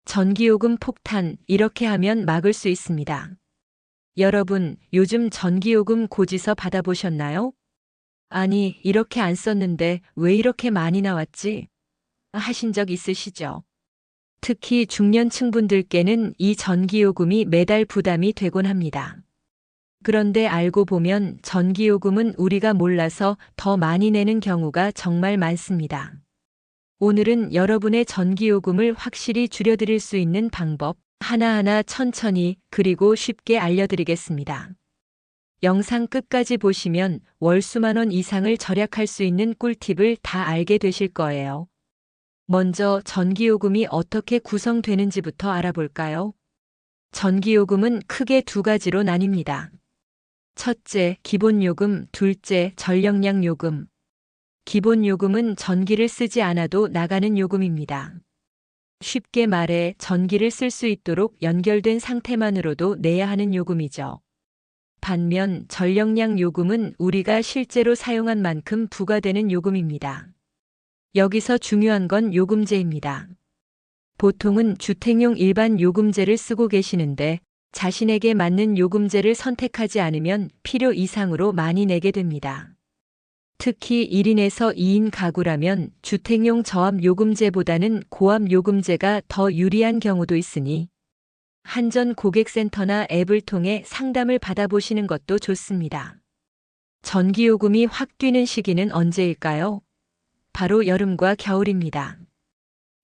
전기요금 폭탄, 이렇게 하면 막을 수 있습니다. 여러분, 요즘 전기요금 고지서 받아보셨나요? 아니, 이렇게 안 썼는데 왜 이렇게 많이 나왔지? 하신 적 있으시죠? 특히 중년층 분들께는 이 전기요금이 매달 부담이 되곤 합니다. 그런데 알고 보면 전기요금은 우리가 몰라서 더 많이 내는 경우가 정말 많습니다. 오늘은 여러분의 전기요금을 확실히 줄여드릴 수 있는 방법 하나하나 천천히 그리고 쉽게 알려드리겠습니다. 영상 끝까지 보시면 월 수만 원 이상을 절약할 수 있는 꿀팁을 다 알게 되실 거예요. 먼저 전기요금이 어떻게 구성되는지부터 알아볼까요? 전기요금은 크게 두 가지로 나뉩니다. 첫째, 기본요금, 둘째, 전력량요금. 기본요금은 전기를 쓰지 않아도 나가는 요금입니다. 쉽게 말해 전기를 쓸 수 있도록 연결된 상태만으로도 내야 하는 요금이죠. 반면 전력량 요금은 우리가 실제로 사용한 만큼 부과되는 요금입니다. 여기서 중요한 건 요금제입니다. 보통은 주택용 일반 요금제를 쓰고 계시는데 자신에게 맞는 요금제를 선택하지 않으면 필요 이상으로 많이 내게 됩니다. 특히 1인에서 2인 가구라면 주택용 저압 요금제보다는 고압 요금제가 더 유리한 경우도 있으니 한전 고객센터나 앱을 통해 상담을 받아보시는 것도 좋습니다. 전기요금이 확 뛰는 시기는 언제일까요? 바로 여름과 겨울입니다.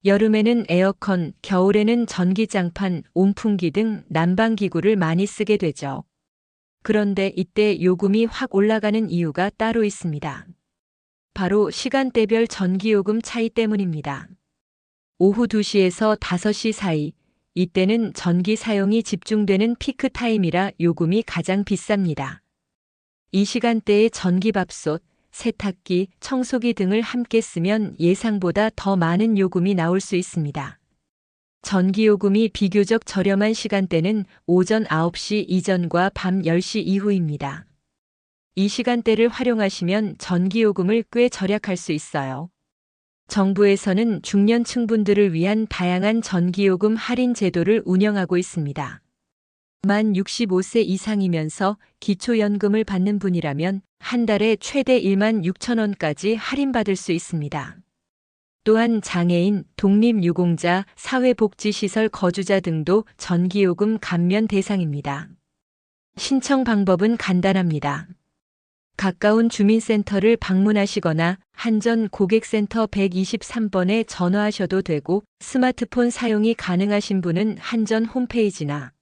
여름에는 에어컨, 겨울에는 전기장판, 온풍기 등 난방기구를 많이 쓰게 되죠. 그런데 이때 요금이 확 올라가는 이유가 따로 있습니다. 바로 시간대별 전기요금 차이 때문입니다. 오후 2시에서 5시 사이, 이때는 전기 사용이 집중되는 피크 타임이라 요금이 가장 비쌉니다. 이 시간대에 전기밥솥, 세탁기, 청소기 등을 함께 쓰면 예상보다 더 많은 요금이 나올 수 있습니다. 전기요금이 비교적 저렴한 시간대는 오전 9시 이전과 밤 10시 이후입니다. 이 시간대를 활용하시면 전기요금을 꽤 절약할 수 있어요. 정부에서는 중년층 분들을 위한 다양한 전기요금 할인 제도를 운영하고 있습니다. 만 65세 이상이면서 기초연금을 받는 분이라면 한 달에 최대 1만 6천 원까지 할인받을 수 있습니다. 또한 장애인, 독립유공자, 사회복지시설 거주자 등도 전기요금 감면 대상입니다. 신청 방법은 간단합니다. 가까운 주민센터를 방문하시거나 한전 고객센터 123번에 전화하셔도 되고 스마트폰 사용이 가능하신 분은 한전 홈페이지나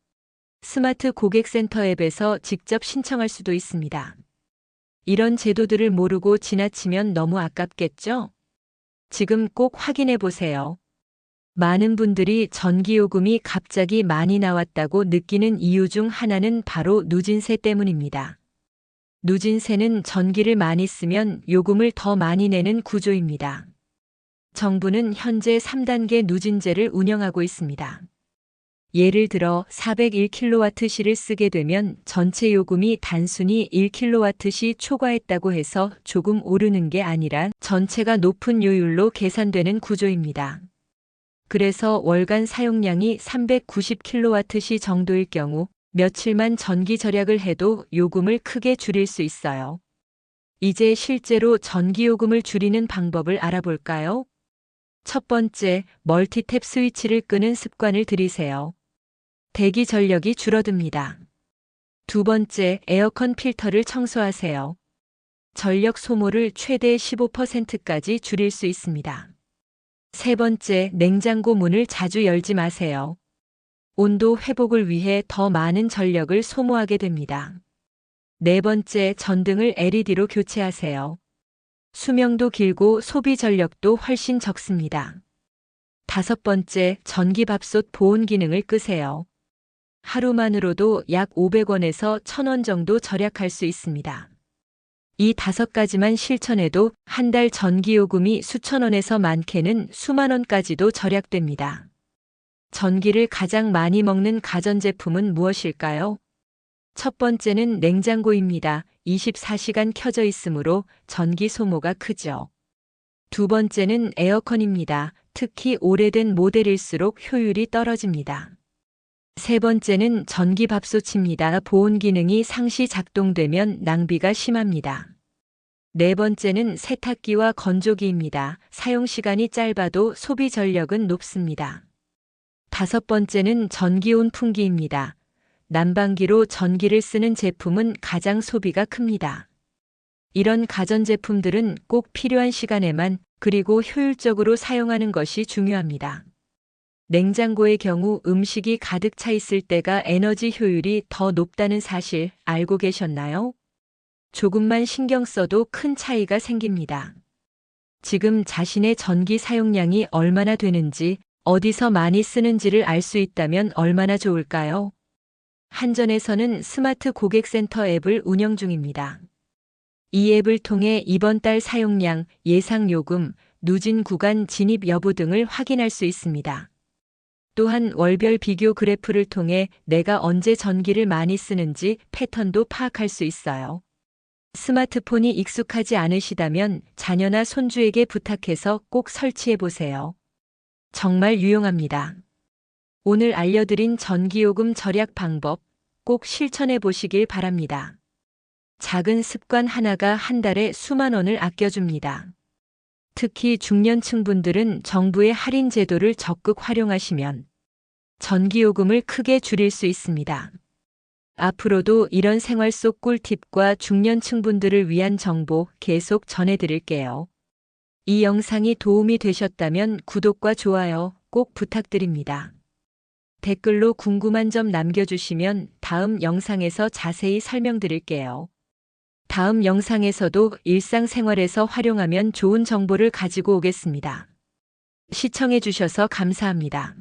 스마트 고객센터 앱에서 직접 신청할 수도 있습니다. 이런 제도들을 모르고 지나치면 너무 아깝겠죠? 지금 꼭 확인해 보세요. 많은 분들이 전기요금이 갑자기 많이 나왔다고 느끼는 이유 중 하나는 바로 누진세 때문입니다. 누진세는 전기를 많이 쓰면 요금을 더 많이 내는 구조입니다. 정부는 현재 3단계 누진제를 운영하고 있습니다. 예를 들어 401kWh를 쓰게 되면 전체 요금이 단순히 1kWh 초과했다고 해서 조금 오르는 게 아니라 전체가 높은 요율로 계산되는 구조입니다. 그래서 월간 사용량이 390kWh 정도일 경우 며칠만 전기 절약을 해도 요금을 크게 줄일 수 있어요. 이제 실제로 전기요금을 줄이는 방법을 알아볼까요? 첫 번째, 멀티탭 스위치를 끄는 습관을 들이세요. 대기 전력이 줄어듭니다. 두 번째, 에어컨 필터를 청소하세요. 전력 소모를 최대 15%까지 줄일 수 있습니다. 세 번째, 냉장고 문을 자주 열지 마세요. 온도 회복을 위해 더 많은 전력을 소모하게 됩니다. 네 번째, 전등을 LED로 교체하세요. 수명도 길고 소비 전력도 훨씬 적습니다. 다섯 번째, 전기밥솥 보온 기능을 끄세요. 하루만으로도 약 500원에서 1,000원 정도 절약할 수 있습니다. 이 5가지만 실천해도 한 달 전기요금이 수천 원에서 많게는 수만 원까지도 절약됩니다. 전기를 가장 많이 먹는 가전제품은 무엇일까요? 첫 번째는 냉장고입니다. 24시간 켜져 있으므로 전기 소모가 크죠. 두 번째는 에어컨입니다. 특히 오래된 모델일수록 효율이 떨어집니다. 세 번째는 전기밥솥입니다. 보온 기능이 상시 작동되면 낭비가 심합니다. 네 번째는 세탁기와 건조기입니다. 사용 시간이 짧아도 소비 전력은 높습니다. 다섯 번째는 전기온풍기입니다. 난방기로 전기를 쓰는 제품은 가장 소비가 큽니다. 이런 가전제품들은 꼭 필요한 시간에만 그리고 효율적으로 사용하는 것이 중요합니다. 냉장고의 경우 음식이 가득 차 있을 때가 에너지 효율이 더 높다는 사실 알고 계셨나요? 조금만 신경 써도 큰 차이가 생깁니다. 지금 자신의 전기 사용량이 얼마나 되는지, 어디서 많이 쓰는지를 알 수 있다면 얼마나 좋을까요? 한전에서는 스마트 고객센터 앱을 운영 중입니다. 이 앱을 통해 이번 달 사용량, 예상 요금, 누진 구간 진입 여부 등을 확인할 수 있습니다. 또한 월별 비교 그래프를 통해 내가 언제 전기를 많이 쓰는지 패턴도 파악할 수 있어요. 스마트폰이 익숙하지 않으시다면 자녀나 손주에게 부탁해서 꼭 설치해 보세요. 정말 유용합니다. 오늘 알려드린 전기요금 절약 방법 꼭 실천해 보시길 바랍니다. 작은 습관 하나가 한 달에 수만 원을 아껴줍니다. 특히 중년층 분들은 정부의 할인 제도를 적극 활용하시면 전기요금을 크게 줄일 수 있습니다. 앞으로도 이런 생활 속 꿀팁과 중년층 분들을 위한 정보 계속 전해드릴게요. 이 영상이 도움이 되셨다면 구독과 좋아요 꼭 부탁드립니다. 댓글로 궁금한 점 남겨주시면 다음 영상에서 자세히 설명드릴게요. 다음 영상에서도 일상생활에서 활용하면 좋은 정보를 가지고 오겠습니다. 시청해주셔서 감사합니다.